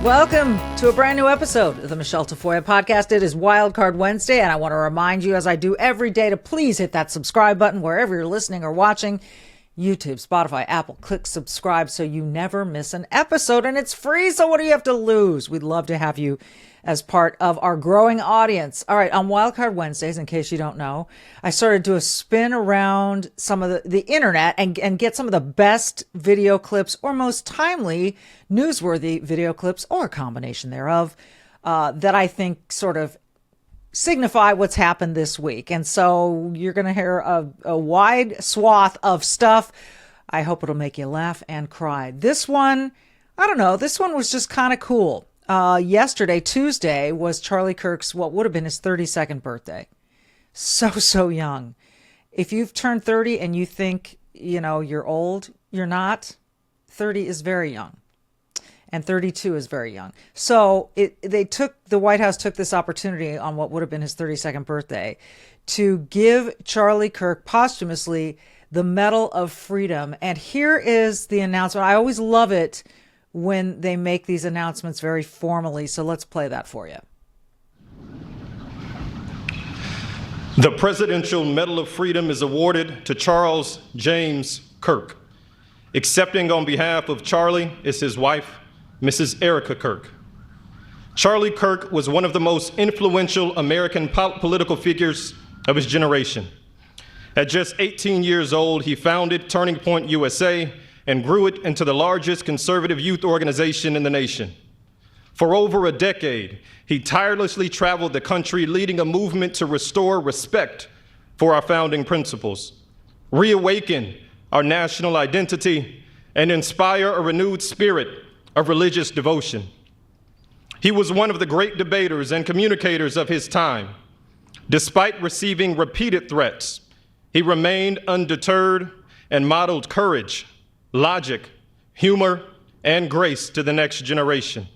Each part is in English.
Welcome to a brand new episode of the Michele Tafoya podcast. It is Wildcard Wednesday, and I want to remind you, as I do every day, to please hit that subscribe button wherever you're listening or watching. YouTube, Spotify, Apple. Click subscribe so you never miss an episode, and it's free, so what do you have to lose? We'd love to have you as part of our growing audience. All right, on Wildcard Wednesdays, in case you don't know, I started to do a spin around some of the internet and get some of the best video clips or most timely newsworthy video clips or a combination thereof that I think sort of signify what's happened this week. And so you're going to hear a wide swath of stuff. I hope it'll make you laugh and cry. This one, I don't know, this one was just kind of cool. Yesterday, Tuesday, was Charlie Kirk's, what would have been his 32nd birthday. So young. If you've turned 30 and you think, you're old, you're not. 30 is very young. And 32 is very young. So the White House took this opportunity on what would have been his 32nd birthday to give Charlie Kirk posthumously the Medal of Freedom. And here is the announcement. I always love it when they make these announcements very formally. So let's play that for you. The Presidential Medal of Freedom is awarded to Charles James Kirk. Accepting on behalf of Charlie is his wife, Mrs. Erica Kirk. Charlie Kirk was one of the most influential American political figures of his generation. At just 18 years old, he founded Turning Point USA and grew it into the largest conservative youth organization in the nation. For over a decade, he tirelessly traveled the country leading a movement to restore respect for our founding principles, reawaken our national identity, and inspire a renewed spirit of religious devotion. He was one of the great debaters and communicators of his time. Despite receiving repeated threats, he remained undeterred and modeled courage, logic, humor, and grace to the next generation.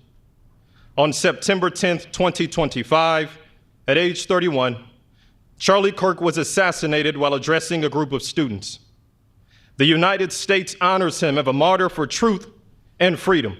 On September 10th, 2025, at age 31, Charlie Kirk was assassinated while addressing a group of students. The United States honors him as a martyr for truth and freedom.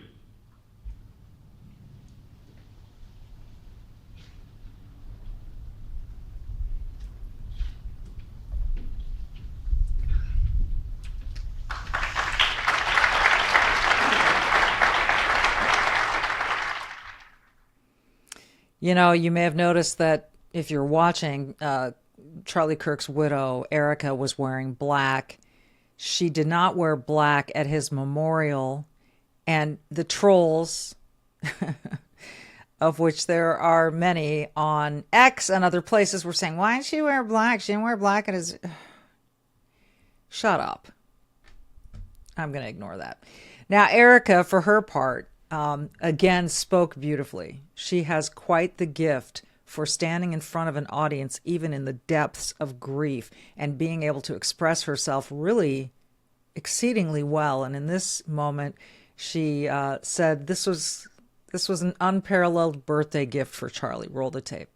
You may have noticed that if you're watching, Charlie Kirk's widow, Erica, was wearing black. She did not wear black at his memorial. And the trolls, of which there are many on X and other places, were saying, why didn't she wear black? She didn't wear black at his... Shut up. I'm going to ignore that. Now, Erica, for her part, again, spoke beautifully. She has quite the gift for standing in front of an audience, even in the depths of grief, and being able to express herself really exceedingly well. And in this moment, she said this was an unparalleled birthday gift for Charlie. Roll the tape.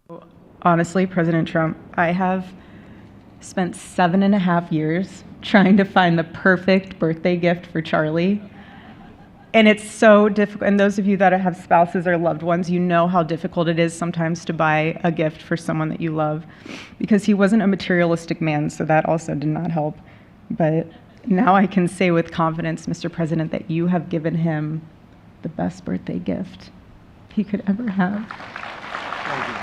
Honestly, President Trump, I have spent 7.5 years trying to find the perfect birthday gift for Charlie. And it's so difficult. And those of you that have spouses or loved ones, you know how difficult it is sometimes to buy a gift for someone that you love, because he wasn't a materialistic man, so that also did not help. But now I can say with confidence, Mr. President, that you have given him the best birthday gift he could ever have. Thank you.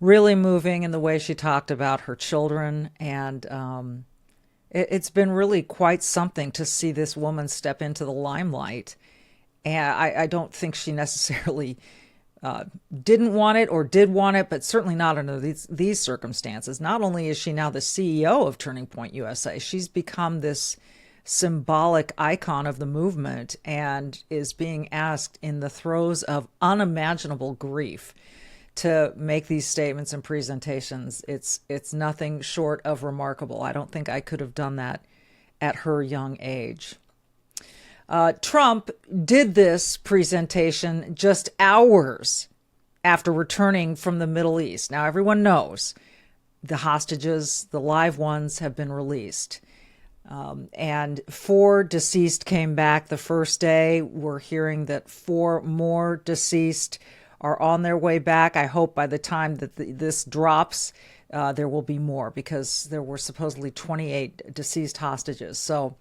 Really moving in the way she talked about her children. And it's been really quite something to see this woman step into the limelight. And I don't think she necessarily didn't want it or did want it, but certainly not under these circumstances. Not only is she now the CEO of Turning Point USA, she's become this symbolic icon of the movement and is being asked in the throes of unimaginable grief to make these statements and presentations. It's nothing short of remarkable. I don't think I could have done that at her young age. Trump did this presentation just hours after returning from the Middle East. Now, everyone knows the hostages, the live ones, have been released. And 4 deceased came back the first day. We're hearing that 4 more deceased are on their way back. I hope by the time that this drops, there will be more, because there were supposedly 28 deceased hostages. So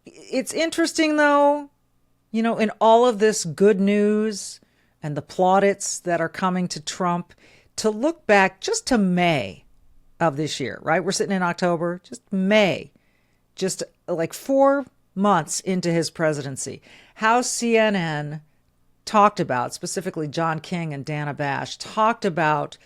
it's interesting, though, in all of this good news and the plaudits that are coming to Trump, to look back just to May of this year, right? We're sitting in October, just May, just like 4 months into his presidency, how CNN talked about, specifically John King and Dana Bash, talked about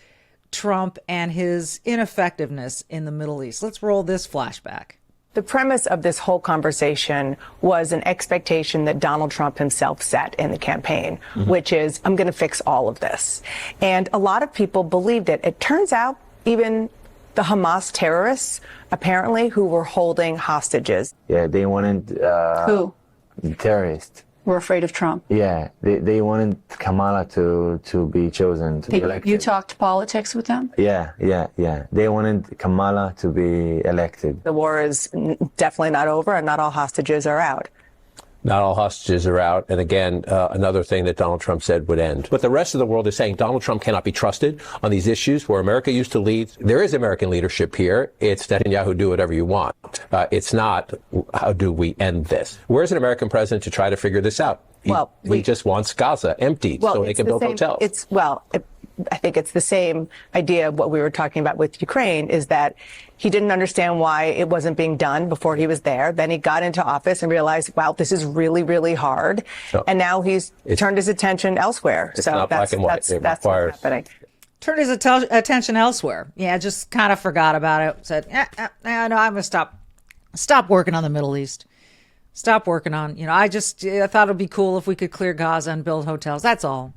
Trump and his ineffectiveness in the Middle East. Let's roll this flashback. The premise of this whole conversation was an expectation that Donald Trump himself set in the campaign, which is, I'm going to fix all of this. And a lot of people believed it. It turns out even the Hamas terrorists, apparently, who were holding hostages. Yeah, they wanted Who? terrorists. We're afraid of Trump. Yeah, they wanted Kamala to be chosen, to be elected. You talked politics with them? Yeah. They wanted Kamala to be elected. The war is definitely not over, and not all hostages are out. Not all hostages are out. And again, another thing that Donald Trump said would end. But the rest of the world is saying Donald Trump cannot be trusted on these issues where America used to lead. There is American leadership here. It's Netanyahu, do whatever you want. It's not, how do we end this? Where's an American president to try to figure this out? He just wants Gaza emptied so they can build hotels. I think it's the same idea of what we were talking about with Ukraine, is that he didn't understand why it wasn't being done before he was there. Then he got into office and realized, wow, this is really, really hard. So, and now he's turned his attention elsewhere. It's not black and white. That's what's happening. Turned his attention elsewhere. Yeah, just kind of forgot about it. Said, no, I'm going to stop working on the Middle East. Stop working on, I thought it'd be cool if we could clear Gaza and build hotels. That's all.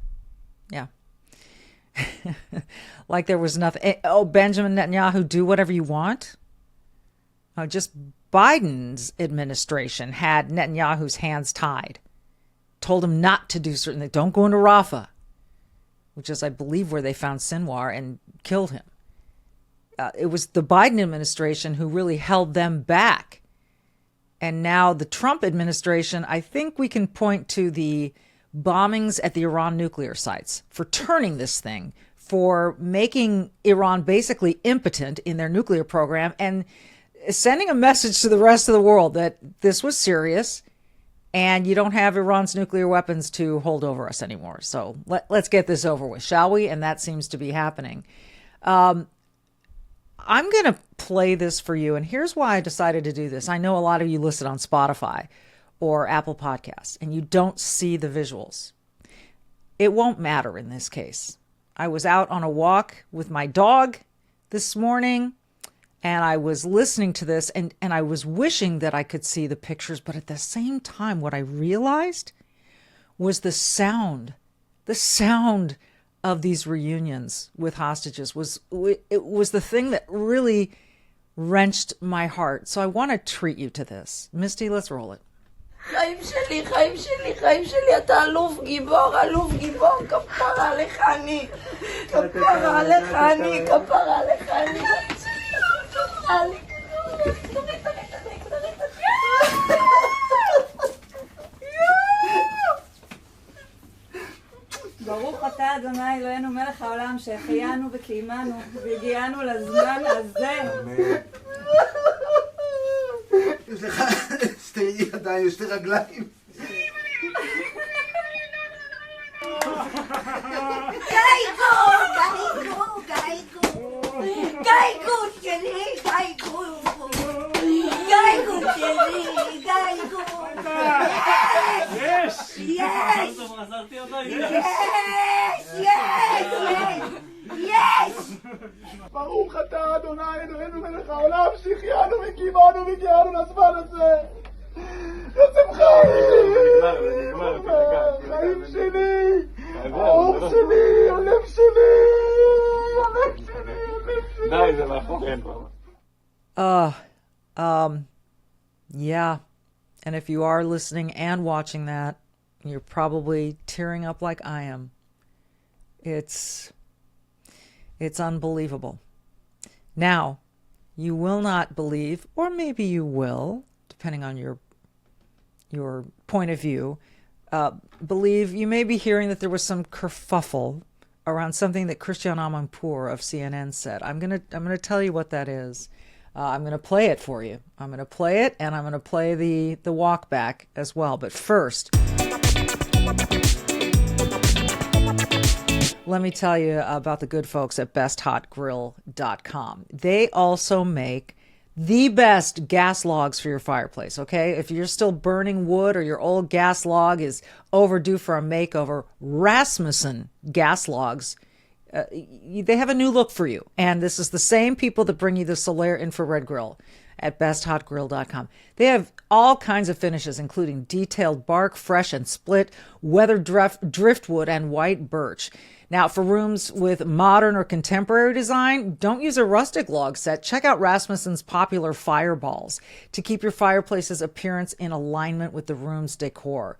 Yeah. Like there was nothing. Oh, Benjamin Netanyahu, do whatever you want. Just Biden's administration had Netanyahu's hands tied, told him not to do certain things. Don't go into Rafah, which is, I believe, where they found Sinwar and killed him. It was the Biden administration who really held them back. And now the Trump administration, I think we can point to the bombings at the Iran nuclear sites for turning this thing, for making Iran basically impotent in their nuclear program, and sending a message to the rest of the world that this was serious and you don't have Iran's nuclear weapons to hold over us anymore. So let's get this over with, shall we? And that seems to be happening. I'm going to play this for you. And here's why I decided to do this. I know a lot of you listen on Spotify or Apple Podcasts, and you don't see the visuals. It won't matter in this case. I was out on a walk with my dog this morning, and I was listening to this, and I was wishing that I could see the pictures, but at the same time, what I realized was the sound of these reunions with hostages was the thing that really wrenched my heart. So I want to treat you to this. Misty, let's roll it. חיים שלי, חיים שלי, חיים שלי, אתה אלוף גיבור, כפרה עליך אני, כפרה עליך אני, כפרה עליך אני. ברוך אתה אדוני אלוהינו מלך העולם שהחיינו וקיימנו והגיענו לזמן הזה. יש לך שתי ידיים, שתי רגליים. גייגו שלי, גייגו שלי. יש! ברוך אתה אדוני אלוהינו מלך העולם שהחיינו וקיימנו והגיענו לזמן הזה. יוצאים חיים שלי, האור שלי, הלב שלי, די, זה מאחורינו. Yeah. And if you are listening and watching that, you're probably tearing up like I am. It's unbelievable. Now, You will not believe, or maybe you will, depending on your point of view, believe you may be hearing that there was some kerfuffle around something that Christiane Amanpour of CNN said. I'm gonna tell you what that is. I'm gonna play it for you. I'm gonna play it, and I'm gonna play the walk back as well. But first, let me tell you about the good folks at besthotgrill.com. They also make the best gas logs for your fireplace, okay? If you're still burning wood or your old gas log is overdue for a makeover, Rasmussen gas logs, they have a new look for you. And this is the same people that bring you the Solaire infrared grill at besthotgrill.com. They have all kinds of finishes, including detailed bark, fresh and split, weathered driftwood, and white birch. Now, for rooms with modern or contemporary design, don't use a rustic log set. Check out Rasmussen's popular fireballs to keep your fireplace's appearance in alignment with the room's decor.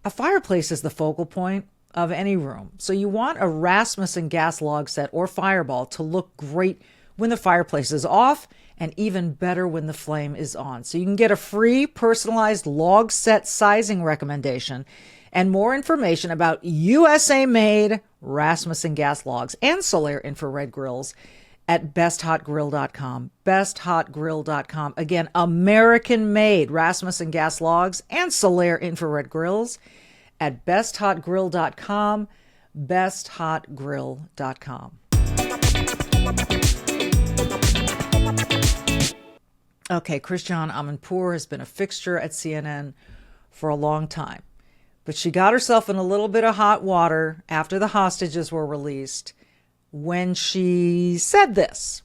A fireplace is the focal point of any room, so you want a Rasmussen gas log set or fireball to look great when the fireplace is off, and even better when the flame is on. So you can get a free personalized log set sizing recommendation and more information about USA-made Rasmussen gas logs and Solaire infrared grills at besthotgrill.com. Besthotgrill.com. Again, American-made Rasmussen gas logs and Solaire infrared grills at besthotgrill.com. Besthotgrill.com. Okay, Christiane Amanpour has been a fixture at CNN for a long time, but she got herself in a little bit of hot water after the hostages were released when she said this.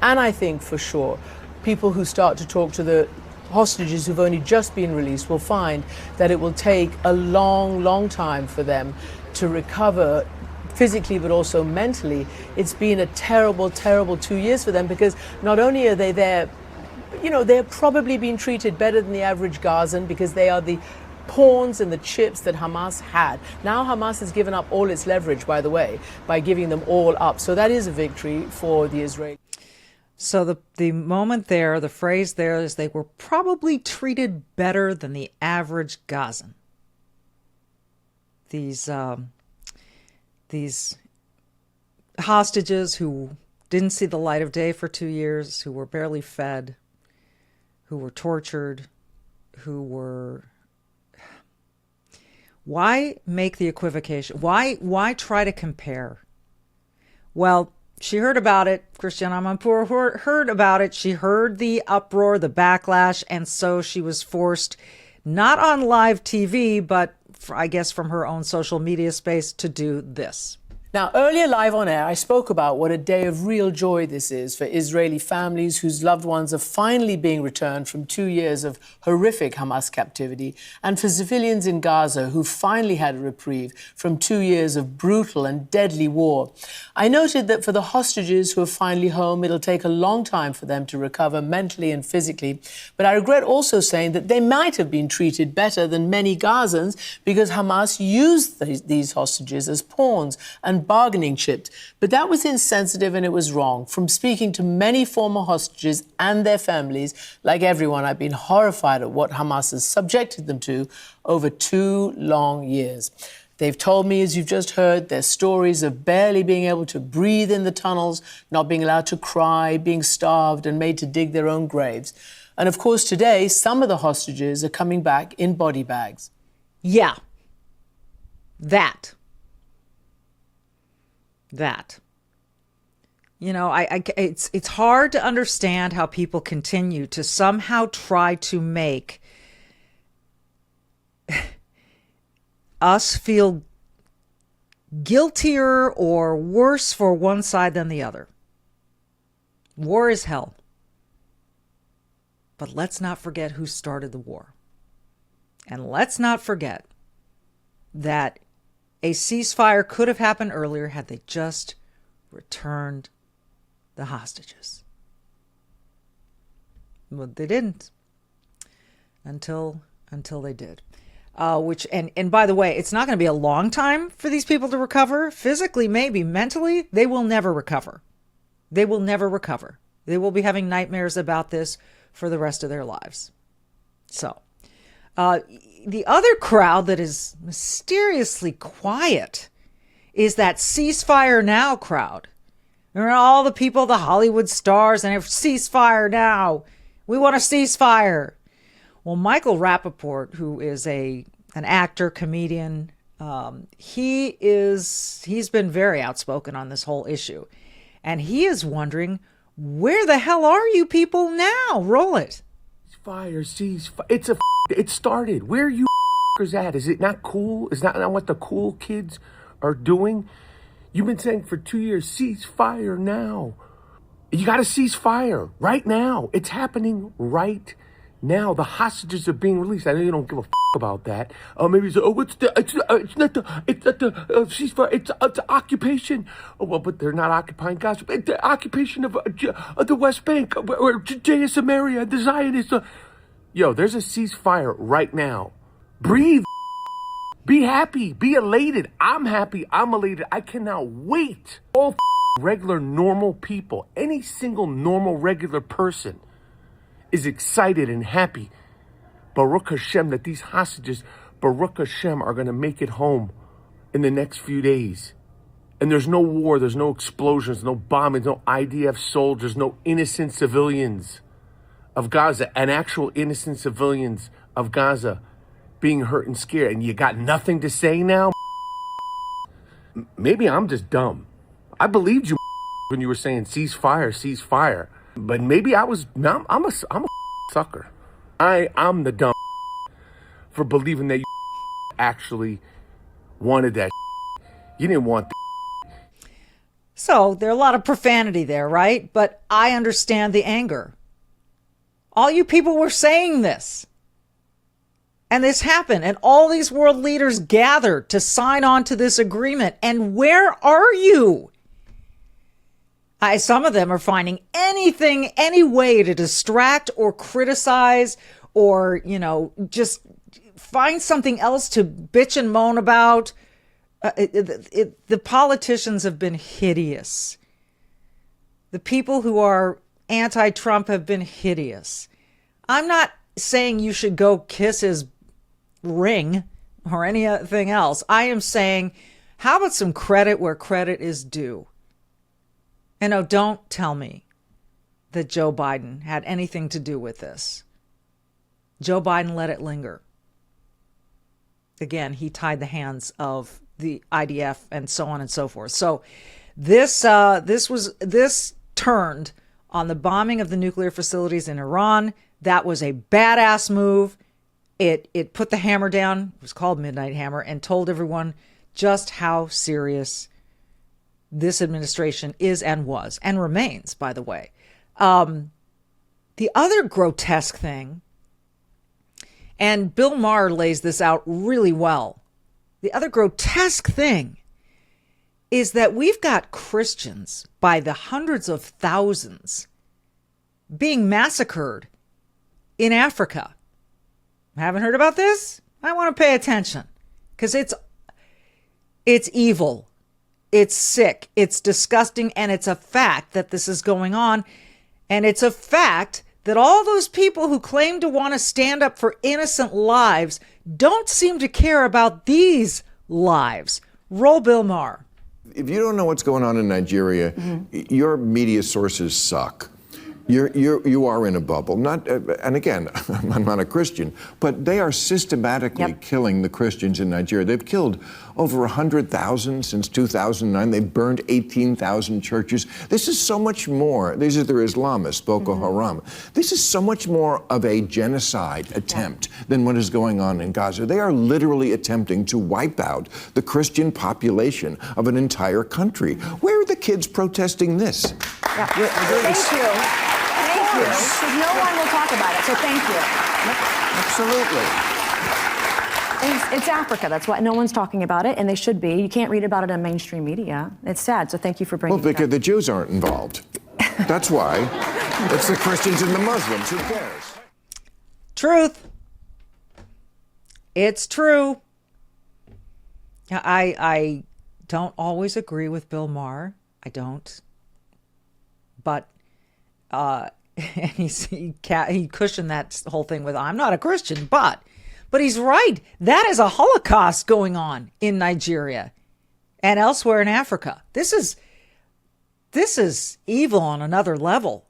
And I think for sure, people who start to talk to the hostages who've only just been released will find that it will take a long, long time for them to recover physically, but also mentally. It's been a terrible, terrible 2 years for them, because not only are they there, you know, they're probably being treated better than the average Gazan because they are the pawns and the chips that Hamas had. Now Hamas has given up all its leverage, by the way, by giving them all up. So that is a victory for the Israelis. So the moment there, the phrase there is they were probably treated better than the average Gazan. These hostages who didn't see the light of day for 2 years, who were barely fed, who were tortured, who were... Why make the equivocation? Why try to compare? Well, she heard about it. Christiane Amanpour heard about it. She heard the uproar, the backlash, and so she was forced, not on live TV, but I guess from her own social media space, to do this. Now, earlier live on air, I spoke about what a day of real joy this is for Israeli families whose loved ones are finally being returned from 2 years of horrific Hamas captivity, and for civilians in Gaza who finally had a reprieve from 2 years of brutal and deadly war. I noted that for the hostages who are finally home, it'll take a long time for them to recover mentally and physically. But I regret also saying that they might have been treated better than many Gazans because Hamas used these hostages as pawns and bargaining chips. But that was insensitive and it was wrong. From speaking to many former hostages and their families, like everyone, I've been horrified at what Hamas has subjected them to over 2 long years. They've told me, as you've just heard, their stories of barely being able to breathe in the tunnels, not being allowed to cry, being starved and made to dig their own graves. And of course, today, some of the hostages are coming back in body bags. Yeah. That. You know, it's hard to understand how people continue to somehow try to make us feel guiltier or worse for one side than the other. War is hell. But let's not forget who started the war. And let's not forget that a ceasefire could have happened earlier had they just returned the hostages. But they didn't until they did. And by the way, it's not going to be a long time for these people to recover. Physically, maybe. Mentally, they will never recover. They will never recover. They will be having nightmares about this for the rest of their lives. So, the other crowd that is mysteriously quiet is that ceasefire now crowd. There are all the people, the Hollywood stars, and ceasefire now. We want a ceasefire. Well, Michael Rappaport, who is an actor, comedian, he's been very outspoken on this whole issue. And he is wondering, where the hell are you people now? Roll it. Ceasefire. It started. Where are you at? Is it not cool? Is that not what the cool kids are doing? You've been saying for 2 years, ceasefire now. You got to cease fire right now. It's happening right now. The hostages are being released. I know you don't give a about that. Maybe it's not the ceasefire. It's occupation. Oh, well, but they're not occupying Gaza. It's the occupation of the West Bank or Judea, Samaria, the Zionists. Yo, there's a ceasefire right now. Breathe. Be happy. Be elated. I'm happy. I'm elated. I cannot wait. All regular, normal people, any single normal, regular person is excited and happy. Baruch Hashem, that these hostages, Baruch Hashem, are going to make it home in the next few days. And there's no war, there's no explosions, no bombings, no IDF soldiers, no innocent civilians of Gaza, and actual innocent civilians of Gaza being hurt and scared. And you got nothing to say now? Maybe I'm just dumb. I believed you when you were saying ceasefire, ceasefire. But maybe I'm a sucker. I'm the dumb for believing that you actually wanted that. You didn't want. So there are a lot of profanity there, right? But I understand the anger. All you people were saying this. And this happened. And all these world leaders gathered to sign on to this agreement. And where are you? Some of them are finding anything, any way to distract or criticize or, just find something else to bitch and moan about. The politicians have been hideous. The people who are anti-Trump have been hideous. I'm not saying you should go kiss his ring or anything else. I am saying, how about some credit where credit is due? And no, don't tell me that Joe Biden had anything to do with this. Joe Biden let it linger. Again, he tied the hands of the IDF and so on and so forth. So this turned on the bombing of the nuclear facilities in Iran. That was a badass move. It put the hammer down. It was called Midnight Hammer, and told everyone just how serious this administration is and was and remains, by the way. The other grotesque thing, and Bill Maher lays this out really well. The other grotesque thing is that we've got Christians by the hundreds of thousands being massacred in Africa. Haven't heard about this? I want to pay attention because it's evil. It's sick. It's disgusting. And it's a fact that this is going on. And it's a fact that all those people who claim to want to stand up for innocent lives don't seem to care about these lives. Roll Bill Maher. If you don't know what's going on in Nigeria, your media sources suck. You are in a bubble. And again, I'm not a Christian, but they are systematically killing the Christians in Nigeria. They've killed over 100,000 since 2009. They've burned 18,000 churches. This is so much more. These are their Islamists, Boko Haram. This is so much more of a genocide attempt than what is going on in Gaza. They are literally attempting to wipe out the Christian population of an entire country. Where are the kids protesting this? Thank you. Because no one will talk about it, so thank you. Absolutely. It's Africa. That's why no one's talking about it, and they should be. You can't read about it in mainstream media. It's sad, so thank you for bringing it up. Well, because the Jews aren't involved. That's why. It's the Christians and the Muslims. Who cares? Truth. It's true. I don't always agree with Bill Maher. I don't. But And he cushioned that whole thing with, I'm not a Christian, but he's right. That is a Holocaust going on in Nigeria and elsewhere in Africa. This is evil on another level.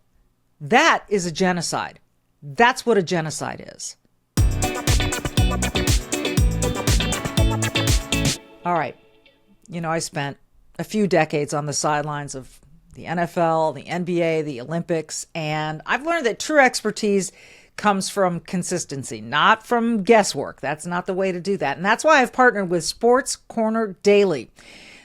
That is a genocide. That's what a genocide is. All right. You know, I spent a few decades on the sidelines of the NFL, the NBA, the Olympics, and I've learned that true expertise comes from consistency, not from guesswork. That's not the way to do that. And that's why I've partnered with Sports Corner Daily.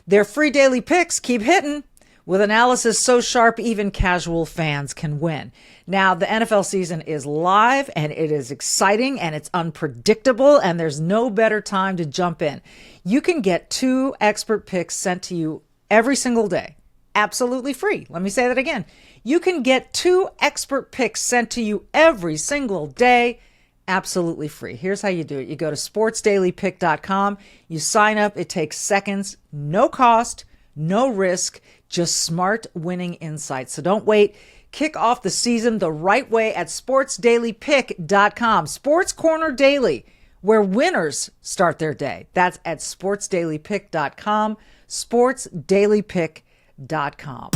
Their free daily picks keep hitting with analysis so sharp even casual fans can win. Now, the NFL season is live and it is exciting and it's unpredictable and there's no better time to jump in. You can get 2 expert picks sent to you every single day. Absolutely free. Let me say that again. You can get 2 expert picks sent to you every single day, absolutely free. Here's how you do it. You go to sportsdailypick.com. You sign up. It takes seconds. No cost, no risk, just smart winning insights. So don't wait. Kick off the season the right way at sportsdailypick.com. Sports Corner Daily, where winners start their day. That's at sportsdailypick.com. sportsdailypick.com.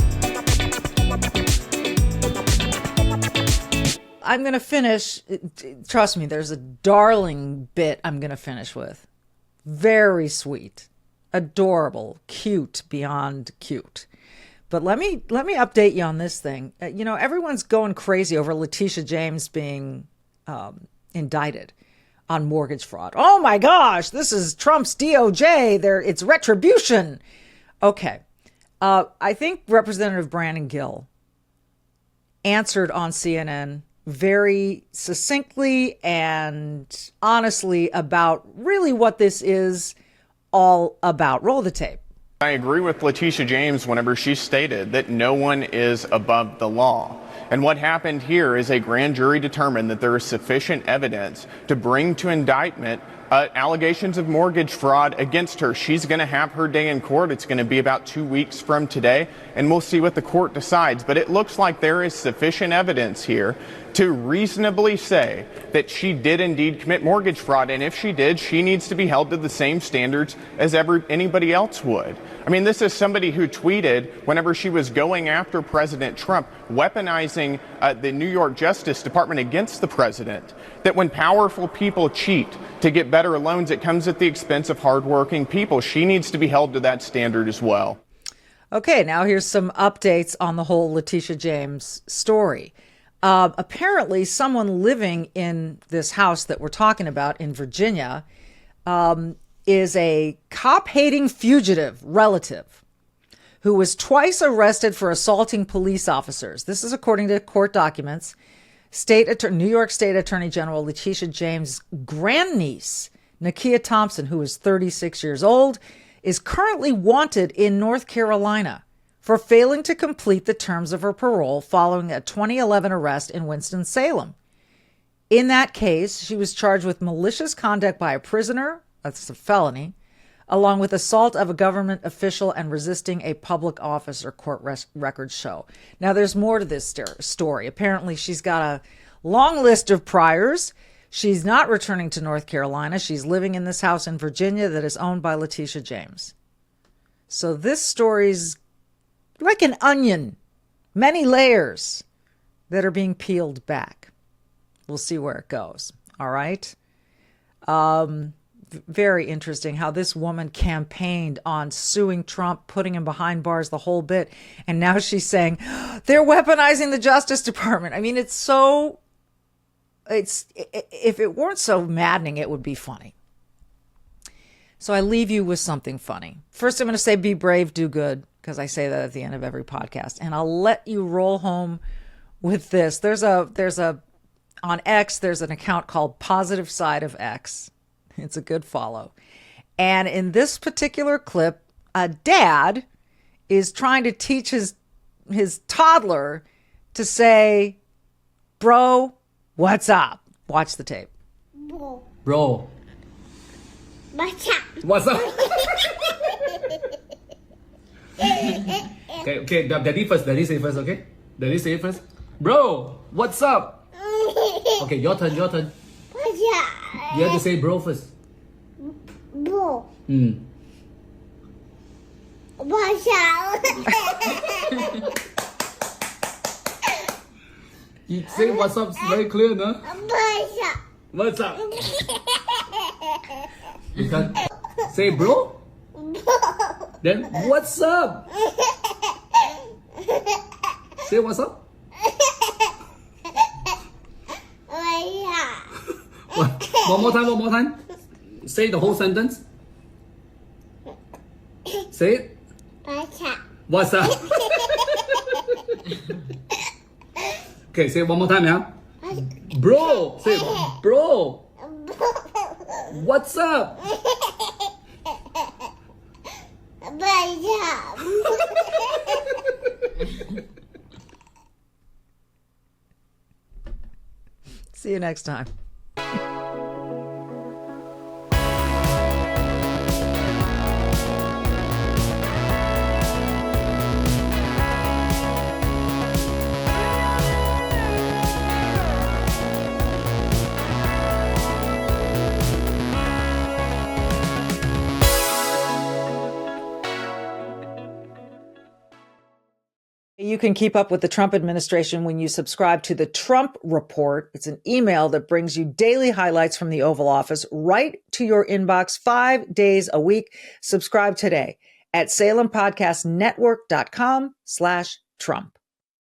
I'm going to finish. Trust me, there's a darling bit I'm going to finish with. Very sweet, adorable, cute, beyond cute. But let me update you on this thing. You know, everyone's going crazy over Letitia James being indicted on mortgage fraud. Oh my gosh, this is Trump's DOJ. It's retribution. Okay. I think Representative Brandon Gill answered on CNN very succinctly and honestly about really what this is all about. Roll the tape. I agree with Letitia James whenever she stated that no one is above the law. And what happened here is a grand jury determined that there is sufficient evidence to bring to indictment allegations of mortgage fraud against her. She's going to have her day in court. It's going to be about 2 weeks from today, and we'll see what the court decides. But it looks like there is sufficient evidence here to reasonably say that she did indeed commit mortgage fraud. And if she did, she needs to be held to the same standards as anybody else would. I mean, this is somebody who tweeted whenever she was going after President Trump, weaponizing the New York Justice Department against the president, that when powerful people cheat to get better loans, it comes at the expense of hardworking people. She needs to be held to that standard as well. Okay, now here's some updates on the whole Letitia James story. Apparently, someone living in this house that we're talking about in Virginia is a cop-hating fugitive relative who was twice arrested for assaulting police officers. This is according to court documents. New York State Attorney General Letitia James' grandniece, Nakia Thompson, who is 36 years old, is currently wanted in North Carolina for failing to complete the terms of her parole following a 2011 arrest in Winston-Salem. In that case, she was charged with malicious conduct by a prisoner, that's a felony, along with assault of a government official and resisting a public officer, court records show. Now, there's more to this story. Apparently, she's got a long list of priors. She's not returning to North Carolina. She's living in this house in Virginia that is owned by Letitia James. So this story's like an onion, many layers that are being peeled back. We'll see where it goes. All right. Very interesting how this woman campaigned on suing Trump, putting him behind bars, the whole bit. And now she's saying they're weaponizing the Justice Department. I mean, if it weren't so maddening, it would be funny. So I leave you with something funny. First, I'm going to say be brave, do good, because I say that at the end of every podcast. And I'll let you roll home with this. On X, there's an account called Positive Side of X. It's a good follow. And in this particular clip, a dad is trying to teach his toddler to say, bro, what's up? Watch the tape. Bro. What's up? What's up? Okay, Daddy first. Daddy say first, okay? Daddy say it first. Bro, what's up? Okay, your turn. You have to say bro first. Bro. You say what's up very clear, no? What's up? You can say bro? Then what's up? Say what's up? One more time. Say the whole sentence. Say it. What's up? Okay, say it one more time, yeah? Bro! Say it. Bro! What's up? See you next time. You can keep up with the Trump administration when you subscribe to the Trump Report. It's an email that brings you daily highlights from the Oval Office right to your inbox 5 days a week. Subscribe today at SalemPodcastNetwork.com/Trump.